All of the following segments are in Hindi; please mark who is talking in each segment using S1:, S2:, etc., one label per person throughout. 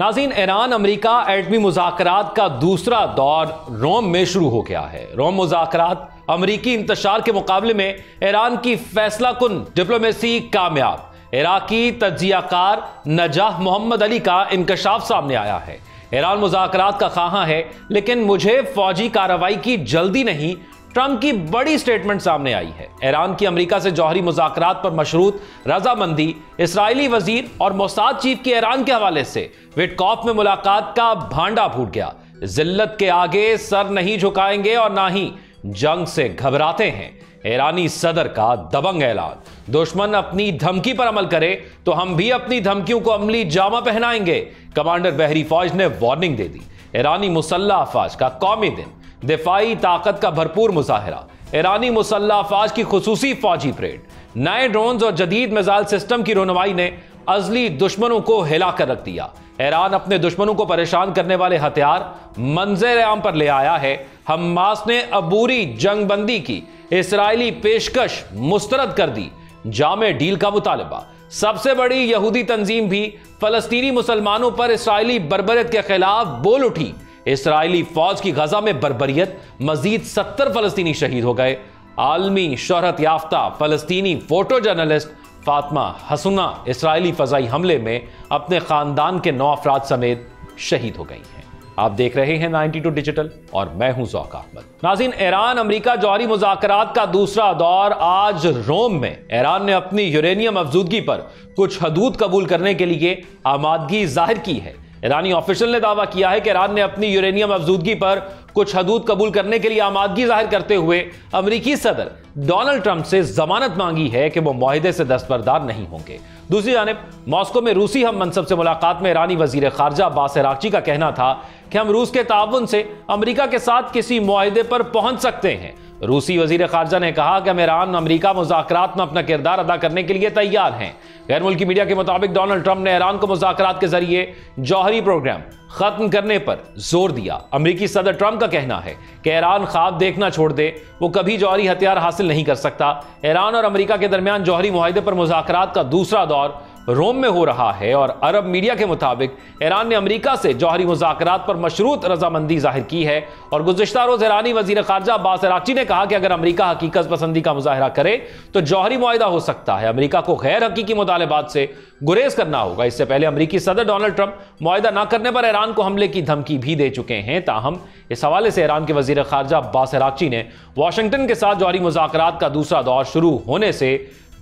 S1: नाज़रीन, ईरान अमेरिका एटमी मुज़ाकरात का दूसरा दौर रोम में शुरू हो गया है। रोम मुज़ाकरात अमेरिकी इंतशार के मुकाबले में ईरान की फैसला कुन डिप्लोमेसी कामयाब। इराकी तज्जियाकार नजाह मोहम्मद अली का इंकशाफ सामने आया है। ईरान मुज़ाकरात का ख़्वाहां है, लेकिन मुझे फौजी कार्रवाई की जल्दी नहीं, ट्रंप की बड़ी स्टेटमेंट सामने आई है। ईरान की अमेरिका से जौहरी मुज़ाकरात पर मशरूत रजामंदी, इसराइली वजीर और मोसाद चीफ के ईरान के हवाले से विटकॉफ में मुलाकात का भांडा फूट गया। जिल्लत के आगे सर नहीं झुकाएंगे और ना ही जंग से घबराते हैं। ईरानी सदर का दबंग ऐलान, दुश्मन अपनी धमकी पर अमल करे तो हम भी अपनी धमकियों को अमली जामा पहनाएंगे। कमांडर बहरी फौज ने वार्निंग दे दी। ईरानी मुसल्लह अफवाज का कौमी दिन, दिफाई ताकत का भरपूर मुजाहरा, ईरानी मुसल्लह अफवाज की खुसूसी फौजी परेड, नए ड्रोन्स और जदीद मिसाइल सिस्टम की रोनवाई ने अजली दुश्मनों को हिलाकर रख दिया। ईरान अपने दुश्मनों को परेशान करने वाले हथियार मंजर आम पर ले आया है। हमास ने अबूरी जंगबंदी की इसराइली पेशकश मुस्तरद कर दी। जामे डील का मुतालबा, सबसे बड़ी यहूदी तंजीम भी फलस्तीनी मुसलमानों पर इसराइली बर्बरियत के खिलाफ बोल उठी। इसराइली फौज की गजा में बर्बरियत, मजीद 70 फलस्तीनी शहीद हो गए। आलमी शोहरत याफ्ता फलस्तीनी फोटो जर्नलिस्ट फातिमा हसुना इसराइली फजाई हमले में अपने खानदान के 9 अफराद समेत शहीद हो गई हैं। आप देख रहे हैं 92 डिजिटल और मैं हूं ज़ौक अहमद। नाज़रीन, ईरान अमेरिका जौहरी मुज़ाकरात का दूसरा दौर आज रोम में। ईरान ने अपनी यूरेनियम अफजूदगी पर कुछ हदूद कबूल करने के लिए आमादगी जाहिर की है। ईरानी ऑफिशियल ने दावा किया है कि ईरान ने अपनी यूरेनियम अफजूदगी पर कुछ हदूद कबूल करने के लिए आमादगी जाहिर करते हुए अमेरिकी सदर डोनाल्ड ट्रंप से जमानत मांगी है कि वो मुआहदे से दस्तबरदार नहीं होंगे। दूसरी जानिब मॉस्को में रूसी हम मनसब से मुलाकात में ईरानी वजीर खारजा अब्बास अरागची का कहना था कि हम रूस के ताउन से अमेरिका के साथ किसी मुआहदे पर पहुंच सकते हैं। रूसी वजीर खारजा ने कहा कि हम ईरान अमेरिका मुज़ाकरात में अपना किरदार अदा करने के लिए तैयार हैं। गैर मुल्की मीडिया के मुताबिक डोनाल्ड ट्रंप ने ईरान को मुज़ाकरात के जरिए जौहरी प्रोग्राम खत्म करने पर जोर दिया। अमेरिकी सदर ट्रंप का कहना है कि ईरान ख्वाब देखना छोड़ दे, वो कभी जौहरी हथियार हासिल नहीं कर सकता। ईरान और अमेरिका के दरमियान जौहरी मुआहदे पर मुज़ाकरात का दूसरा दौर रोम में हो रहा है और अरब मीडिया के मुताबिक ईरान ने अमेरिका से जौहरी मुज़ाकरात पर मशरूत रजामंदी जाहिर की है। और गुज़िश्ता रोज ईरानी वज़ीर ख़ारजा अब्बास अरागची ने कहा कि अगर अमेरिका हकीकत पसंदी का मुजाहरा करे तो जौहरी मुआहदा हो सकता है। अमेरिका को गैर हकीकी मुतालबात से गुरेज करना होगा। इससे पहले अमेरिकी सदर डोनाल्ड ट्रंप मुआहदा न करने पर ईरान को हमले की धमकी भी दे चुके हैं। ताहम इस हवाले से ईरान के वज़ीर ख़ारजा अब्बास अरागची ने वाशिंगटन के साथ जौहरी मुज़ाकरात का दूसरा दौर शुरू होने से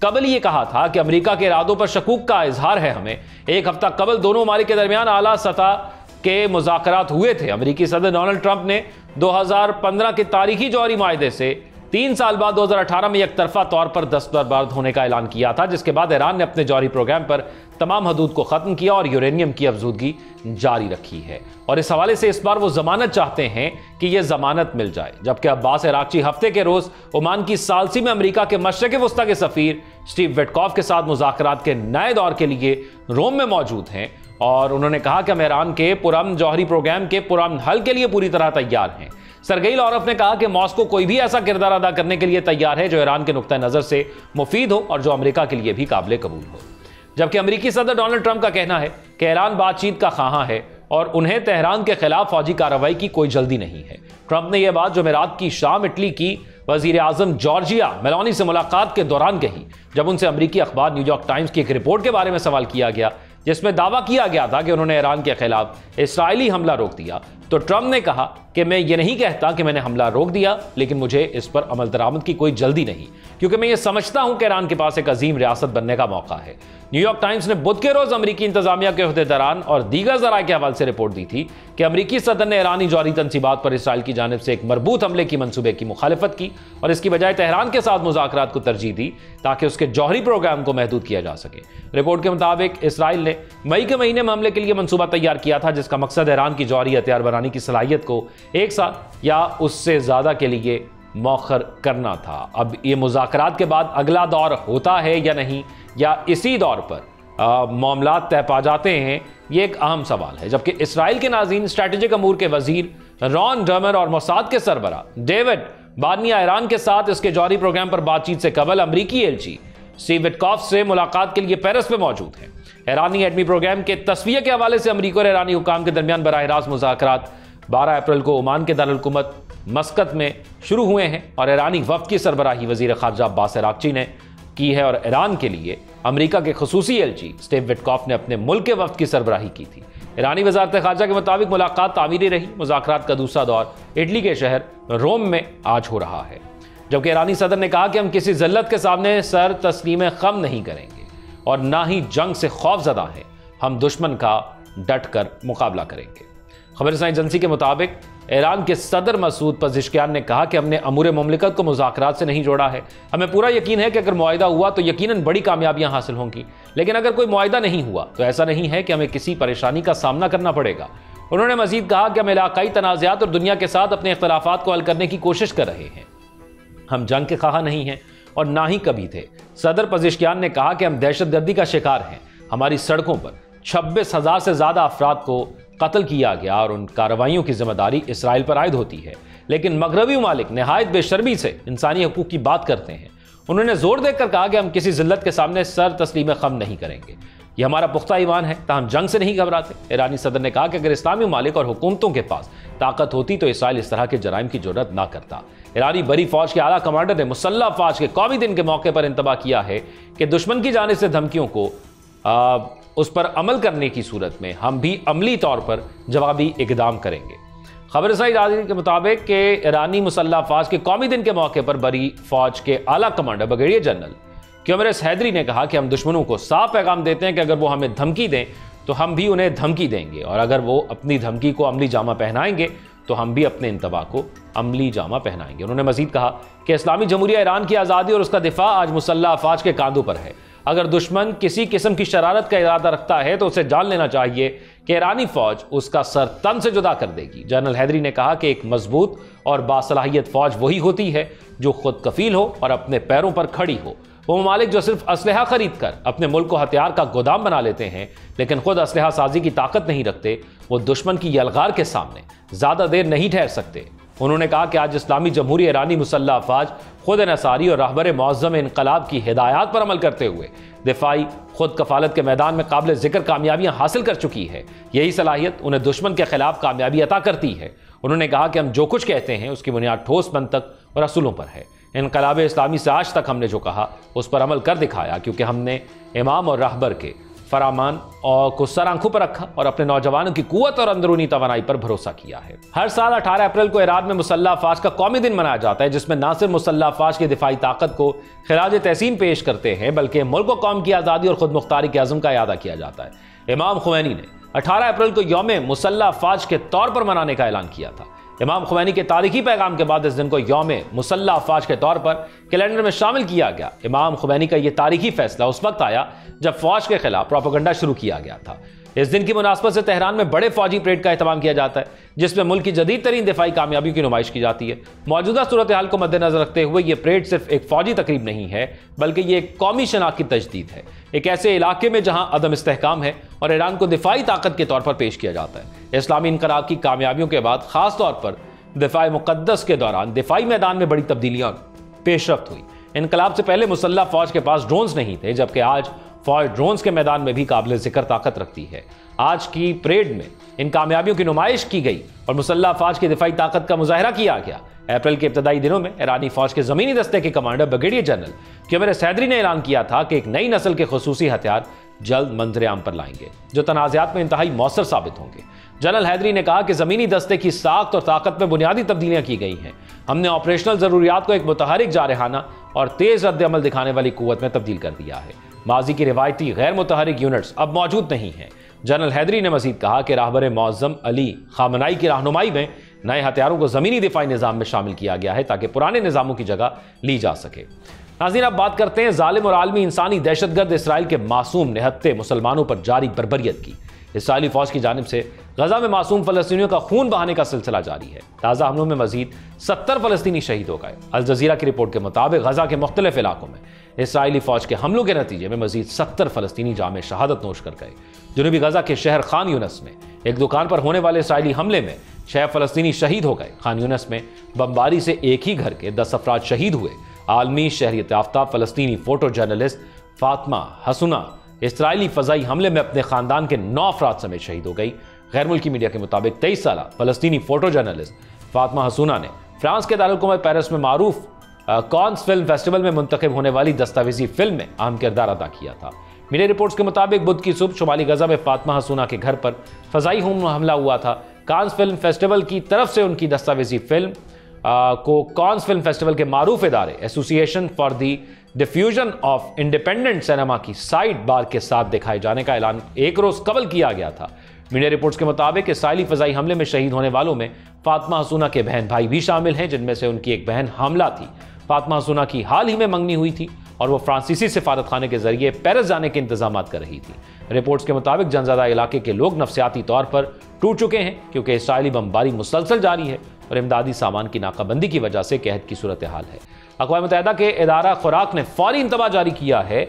S1: कबल ये कहा था कि अमेरिका के इरादों पर शकूक का इजहार है हमें। एक हफ्ता कबल दोनों ममालिक के दरमियान आला सतह के मुज़ाकरात हुए थे। अमेरिकी सदर डोनाल्ड ट्रंप ने 2015 के तारीखी जौहरी मुआहदे से 3 साल बाद 2018 में एक तरफा तौर पर दस्तबरदार होने का ऐलान किया था, जिसके बाद ईरान ने अपने जौहरी प्रोग्राम पर तमाम हदूद को खत्म किया और यूरेनियम की अफजूदगी जारी रखी है। और इस हवाले से इस बार वो जमानत चाहते हैं कि यह जमानत मिल जाए। जबकि अब्बास अरागची हफ्ते के रोज ओमान की सालसी में अमेरिका के मशरक़ वस्ता के सफीर स्टीव विटकॉफ के साथ मुज़ाकरात के नए दौर के लिए रोम में मौजूद हैं और उन्होंने कहा कि हम ईरान के पुरअमन जौहरी प्रोग्राम के पुरअमन हल के लिए पूरी तरह तैयार हैं। सरगई लॉरफ ने कहा कि मॉस्को कोई भी ऐसा किरदार अदा करने के लिए तैयार है जो ईरान के नुक्ता नजर से मुफीद हो और जो अमेरिका के लिए भी काबिल कबूल हो। जबकि अमेरिकी सदर डोनाल्ड ट्रंप का कहना है कि ईरान बातचीत का ख़्वाहां है और उन्हें तेहरान के खिलाफ फौजी कार्रवाई की कोई जल्दी नहीं है। ट्रंप ने यह बात जुमेरात की शाम इटली की वजीर आजम जॉर्जिया मेलोनी से मुलाकात के दौरान कही, जब उनसे अमेरिकी अखबार न्यूयॉर्क टाइम्स की एक रिपोर्ट के बारे में सवाल किया गया जिसमें दावा किया गया था कि उन्होंने ईरान के खिलाफ इसराइली हमला रोक दिया। तो ट्रंप ने कहा कि मैं ये नहीं कहता कि मैंने हमला रोक दिया, लेकिन मुझे इस पर अमल दरामद की कोई जल्दी नहीं, क्योंकि मैं ये समझता हूं कि ईरान के पास एक अजीम रियासत बनने का मौका है। न्यूयॉर्क टाइम्स ने बुध के रोज अमेरिकी इंतजामिया के अहदेदारान और दीगर जराये के हवाले से रिपोर्ट दी थी कि अमेरिकी सदर ने ईरानी जौहरी तनसीबात पर इसराइल की जानिब से एक मरबूत हमले की मंसूबे की मुखालिफत की और इसकी बजाय तेहरान के साथ मुज़ाकरात को तरजीह दी ताकि उसके जौहरी प्रोग्राम को महदूद किया जा सके। रिपोर्ट के मुताबिक इसराइल ने मई के महीने में हमले के लिए मंसूबा तैयार किया था, जिसका मकसद ईरान की जौहरी हथियार बनाने की सलाहियत को 1 साल या उससे ज्यादा के लिए मौखर करना था। अब ये मुज़ाकरात के बाद अगला दौर होता है या नहीं, या इसी दौर पर मामलात तय पा जाते हैं, ये एक अहम सवाल है। जबकि इसराइल के नाज़रीन स्ट्रैटेजिक अमूर के वजीर रॉन डर्मर और मोसाद के सरबरा डेविड बार्निया ईरान के साथ इसके जौहरी प्रोग्राम पर बातचीत से कबल अमरीकी एलची स्टीव विटकॉफ से मुलाकात के लिए पेरिस में मौजूद हैं। ईरानी एटमी प्रोग्राम के तस्वीर के हवाले से अमरीका और ईरानी हुकाम के दरमियान बराह रास्त मुज़ाकरात 12 अप्रैल को ओमान के दारुल-हुकूमत मस्कत में शुरू हुए हैं और ईरानी वफ़द की सरबराही वज़ीर ख़ारजा अब्बास अराग़ची ने की है और ईरान के लिए अमरीका के ख़ुसूसी एलची स्टीव विटकॉफ ने अपने मुल्क के वफ़द की सरबराही की थी। ईरानी वज़ारत ख़ारजा के मुताबिक मुलाकात तामीरी रही। मुज़ाकरात का दूसरा दौर इटली के शहर रोम में आज हो रहा है, जबकि ईरानी सदर ने कहा कि हम किसी ज़िल्लत के सामने सर तस्लीम ख़म नहीं करेंगे और ना ही जंग से खौफज़दा हैं, हम दुश्मन का डट कर मुकाबला करेंगे। खबरसां एजेंसी के मुताबिक ईरान के सदर मसूद पज़ेश्कियान ने कहा कि हमने अमूर मुमलिकत को मुज़ाकरात से नहीं जोड़ा है। हमें पूरा यकीन है कि अगर मुआहिदा हुआ तो यकीनन बड़ी कामयाबियां हासिल होंगी, लेकिन अगर कोई मुआहिदा नहीं हुआ तो ऐसा नहीं है कि हमें किसी परेशानी का सामना करना पड़ेगा। उन्होंने मजीद कहा कि हम इलाकाई तनाज़ात और दुनिया के साथ अपने इख्तलाफात को हल करने की कोशिश कर रहे हैं। हम जंग के ख़्वाह नहीं हैं और ना ही कभी थे। सदर पज़ेश्कियान ने कहा कि हम दहशतगर्दी का शिकार हैं। हमारी सड़कों पर 26,000 से ज़्यादा अफराद को कत्ल किया गया और उन कार्रवाइयों की जिम्मेदारी इसराइल पर आयद होती है, लेकिन मगरबी ममालिक नहायत बेशर्मी से इंसानी हकूक़ की बात करते हैं। उन्होंने जोर देकर कहा कि हम किसी जिल्लत के सामने सर तस्लीम ख़म नहीं करेंगे। यह हमारा पुख्ता ईमान है, ताहम जंग से नहीं घबराते। ईरानी सदर ने कहा कि अगर इस्लामी ममालिक और हुकूमतों के पास ताकत होती तो इसराइल इस तरह के जराइम की जरूरत ना करता। ईरानी बरी फौज के आला कमांडर ने मुसल्लह अफवाज के कौमी दिन के मौके पर इंतबाह किया है कि दुश्मन की जानिब से धमकियों को उस पर अमल करने की सूरत में हम भी अमली तौर पर जवाबी इक़दाम करेंगे। खबरसां के मुताबिक कि ईरानी मुसल्लह अफवाज के कौमी दिन के मौके पर बरी फौज के आला कमांडर ब्रिगेडियर जनरल क्योमरस हैदरी ने कहा कि हम दुश्मनों को साफ पैगाम देते हैं कि अगर वो हमें धमकी दें तो हम भी उन्हें धमकी देंगे, और अगर वो अपनी धमकी को अमली जामा पहनाएंगे तो हम भी अपने इंतबा को अमली जामा पहनाएंगे। उन्होंने मजीद कहा कि इस्लामी जमहूरिया ईरान की आज़ादी और उसका दिफा आज मुसल्लह अफवाज के कांधों पर है। अगर दुश्मन किसी किस्म की शरारत का इरादा रखता है तो उसे जान लेना चाहिए कि ईरानी फौज उसका सर तन से जुदा कर देगी। जनरल हैदरी ने कहा कि एक मजबूत और बासलाहियत फौज वही होती है जो खुद कफील हो और अपने पैरों पर खड़ी हो। वो ममालिक जो सिर्फ असलहा खरीद कर अपने मुल्क को हथियार का गोदाम बना लेते हैं लेकिन खुद असलहा साजी की ताकत नहीं रखते, वो दुश्मन की यलगार के सामने ज़्यादा देर नहीं ठहर सकते। उन्होंने कहा कि आज इस्लामी जमहूरी ईरानी मुसल्लह अफवाज खुद नसारी और रहबर मुअज़्ज़म इनकलाब की हिदायत पर अमल करते हुए दिफाई खुद कफालत के मैदान में काबिल ज़िक्र कामयाबियां हासिल कर चुकी है। यही सलाहियत उन्हें दुश्मन के खिलाफ कामयाबी अता करती है। उन्होंने कहा कि हम जो कुछ कहते हैं उसकी बुनियाद ठोस मंतक और असूलों पर है। इनकलाब इस्लामी से आज तक हमने जो कहा उस पर अमल कर दिखाया, क्योंकि हमने इमाम और रहबर के फरामान और को सर आंखों पर रखा और अपने नौजवानों की कुव्वत और अंदरूनी तवानाई पर भरोसा किया है। हर साल 18 अप्रैल को ईरान में मुसल्लह अफवाज का कौमी दिन मनाया जाता है, जिसमें न सिर्फ मुसल्लह अफवाज की दिफाई ताकत को खिराज तहसीन पेश करते हैं बल्कि मुल्क और कौम की आज़ादी और खुद मुख्तारी के अज़्म का यादा किया जाता है। इमाम खुमैनी ने 18 अप्रैल को यौम मुसल्लह अफवाज के तौर पर मनाने का ऐलान किया था। इमाम खुमैनी के तारीखी पैगाम के बाद इस दिन को यौम मुसल्लह अफवाज के तौर पर कैलेंडर में शामिल किया गया। इमाम खुमैनी का यह तारीखी फैसला उस वक्त आया जब फौज के खिलाफ प्रोपेगेंडा शुरू किया गया था। इस दिन की मुनासबत से तेहरान में बड़े फौजी परेड का एहतमाम किया जाता है, जिसमें मुल्क की जदीद तरीन दिफाई कामयाबियों की नुमाइश की जाती है। मौजूदा सूरत हाल को मद्देनजर रखते हुए यह परेड सिर्फ एक फौजी तकरीब नहीं है बल्कि यह एक कौमी शनाख्त की तजदीद है, एक ऐसे इलाके में जहां अदम इस्तेहकाम है और ईरान को दिफाई ताकत के तौर पर पेश किया जाता है। इस्लामी इनकलाब की कामयाबियों के बाद खास तौर पर दिफाई मुकद्दस के दौरान दिफाई मैदान में बड़ी तब्दीलियां पेशरफ्त हुई। इनकलाब से पहले मुसल्लह फौज के पास ड्रोन्स नहीं थे, जबकि आज फौज ड्रोन्स के मैदान में भी काबिल जिक्र ताकत रखती है। आज की परेड में इन कामयाबियों की नुमाइश की गई और मुसल्लह फौज की दिफाई ताकत का मुजाहरा किया गया। अप्रैल के इब्तदाई दिनों में ईरानी फौज के ज़मीनी दस्ते के कमांडर ब्रिगेडियर जनरल क्योमरस हैदरी ने ऐलान किया था कि एक नई नस्ल के खुसूसी हथियार जल्द मंजर आम पर लाएंगे जो तनाज़ात में इंतहाई मौसर साबित होंगे। जनरल हैदरी ने कहा कि ज़मीनी दस्ते की साख्त और ताकत में बुनियादी तब्दीलियां की गई हैं। हमने ऑपरेशनल ज़रूरियात को एक मुतहरिक, जारहाना और तेज़ रद्द अमल दिखाने वाली कुव्वत में तब्दील कर दिया है। माजी की रिवायती गैर मुतहरिक यूनिट्स अब मौजूद नहीं हैं। जनरल हैदरी ने मजीद कहा कि रहबर मुअज़्ज़म अली खामनाई की रहनुमाई में नए हथियारों को ज़मीनी दिफाई निज़ाम में शामिल किया गया है ताकि पुराने निज़ामों की जगह ली जा सके। नाज़रीन, अब बात करते हैं जालिम और आलमी इंसानी दहशतगर्द इसराइल के मासूम निहत्ते मुसलमानों पर जारी बर्बरियत की। इसराइली फौज की जानिब से गजा में मासूम फलस्तीनियों का खून बहाने का सिलसिला जारी है। ताज़ा हमलों में मजीद 70 फलस्तीनी शहीद हो गए। अल जज़ीरा की रिपोर्ट के मुताबिक गजा के मुख्तलिफ इलाकों में इसराइली फौज के हमलों के नतीजे में मजीद 70 फलस्तीनी जामे शहादत नोश कर गए। जनूबी गजा के शहर खान यूनस में एक दुकान पर होने वाले इसराइली हमले में 6 फलस्तीनी शहीद हो गए। खान यूनस में बमबारी से एक ही घर के 10 अफराद शहीद हुए। आलमी शहरियत याफ्ता फलस्तीनी फोटो जर्नलिस्ट फातिमा हसुना इसराइली फजाई हमले में अपने खानदान के 9 अफराद समेत शहीद हो गई। गैर मुल्की मीडिया के मुताबिक 23 साल फलस्तीनी फोटो जर्नलिस्ट फातिमा हसूना ने फ्रांस के दारुल पेरिस में मारूफ कांस फिल्म फेस्टिवल में मुंतखब होने वाली दस्तावेजी फिल्म में अहम किरदार अदा किया था। मीडिया रिपोर्ट्स के मुताबिक बुध की सुबह शुमाली गजा में फातिमा हसूना के घर पर फजाई हमला हुआ था। कांस फिल्म फेस्टिवल की तरफ से उनकी दस्तावेजी फिल्म को कांस फिल्म फेस्टिवल के मारूफ इदारे association for the diffusion of independent cinema की साइड बार के साथ दिखाए जाने का ऐलान एक रोज कबल किया गया था। मीडिया रिपोर्ट्स के मुताबिक इसराइली फजाई हमले में शहीद होने वालों में फातिमा हसूना के बहन भाई भी शामिल हैं, जिनमें से उनकी एक बहन हामला थी। फातिमा हसूना की हाल ही में मंगनी हुई थी और वो फ्रांसीसी सिफारत खाने के जरिए पेरिस जाने के इंतजाम कर रही थी। रिपोर्ट्स के मुताबिक जनज़दा इलाके के लोग नफसियाती तौर पर टूट चुके हैं क्योंकि इसराइली बमबारी मुसलसल जारी है और इमदादी सामान की नाकाबंदी की वजह से कहत की सूरत हाल है। अक़वाम मुत्तहिदा के इदारा खुराक ने फौरी इंतबाह जारी किया है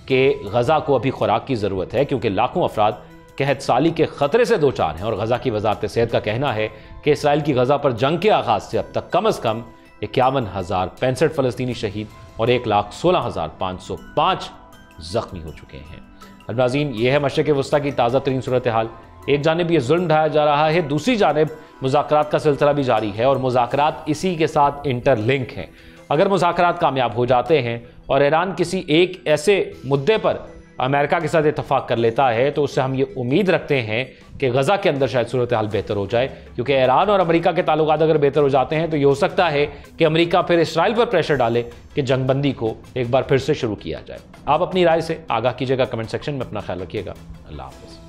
S1: कि गजा को अभी खुराक की ज़रूरत है क्योंकि लाखों अफराद कहत साली के खतरे से दो चार हैं और गजा की वजारत सेहत का कहना है कि इसराइल की गजा पर जंग के आगाज से अब तक कम अज़ कम 51,065 फ़लस्तीनी शहीद और 1,16,505 जख्मी हो चुके हैं। नाज़रीन, यह है मशरिक़ वस्ता की ताज़ा तरीन सूरत हाल। एक जानिब ये जुल्म ढाया जा रहा है, दूसरी जानिब मुज़ाकरात का सिलसिला भी जारी है और मुज़ाकरात इसी के साथ इंटरलिंक हैं। अगर मुज़ाकरात कामयाब हो जाते हैं और ईरान किसी एक ऐसे मुद्दे पर अमेरिका के साथ इत्तफाक कर लेता है तो उससे हम ये उम्मीद रखते हैं कि गजा के अंदर शायद सूरत हाल बेहतर हो जाए, क्योंकि ईरान और अमेरिका के ताल्लुकात अगर बेहतर हो जाते हैं तो ये हो सकता है कि अमेरिका फिर इसराइल पर प्रेशर डाले कि जंगबंदी को एक बार फिर से शुरू किया जाए। आप अपनी राय से आगाह कीजिएगा, कमेंट सेक्शन में अपना ख्याल रखिएगा। अल्लाह हाफ़िज़।